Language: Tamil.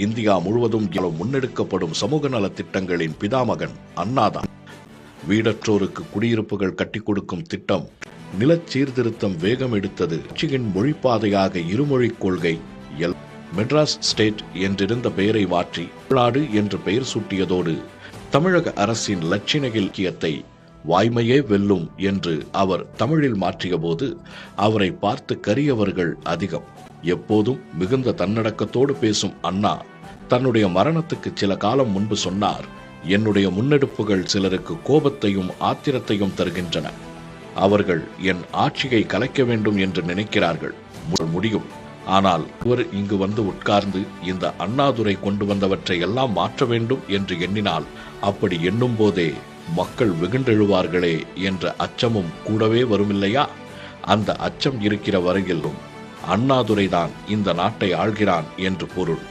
இந்தியா முழுவதும் முன்னெடுக்கப்படும் சமூக நல திட்டங்களின் பிதாமகன் அண்ணாதான். வீடற்றோருக்கு குடியிருப்புகள் கட்டிக் கொடுக்கும் திட்டம், நிலச் சீர்திருத்தம் வேகம் எடுத்தது, கட்சியின் மொழிப்பாதையாக இருமொழிக் கொள்கை, மெட்ராஸ் ஸ்டேட் என்றிருந்த பெயரை மாற்றி தமிழ்நாடு என்று பெயர் சூட்டியதோடு தமிழக அரசின் இலட்சிய இலக்கியத்தை வாய்மையே வெல்லும் என்று அவர் தமிழில் மாற்றிய போது அவரை பார்த்து கரியவர்கள் அதிகம். எப்போதும் மிகுந்த தன்னடக்கத்தோடு பேசும் அண்ணா தன்னுடைய மரணத்துக்கு சில காலம் முன்பு சொன்னார், என்னுடைய முன்னெடுப்புகள் சிலருக்கு கோபத்தையும் ஆத்திரத்தையும் தருகின்றன. அவர்கள் என் ஆட்சியை கலைக்க வேண்டும் என்று நினைக்கிறார்கள். முடியும். ஆனால் இவர் இங்கு வந்து உட்கார்ந்து இந்த அண்ணாதுரை கொண்டு வந்தவற்றை எல்லாம் மாற்ற வேண்டும் என்று எண்ணினால், அப்படி எண்ணும் போதே மக்கள் வெகுண்டெழுவார்களே என்ற அச்சமும் கூடவே வருமில்லையா? அந்த அச்சம் இருக்கிற வரையிலும் அண்ணாதுரைதான் இந்த நாட்டை ஆள்கிறான் என்று பொருள்.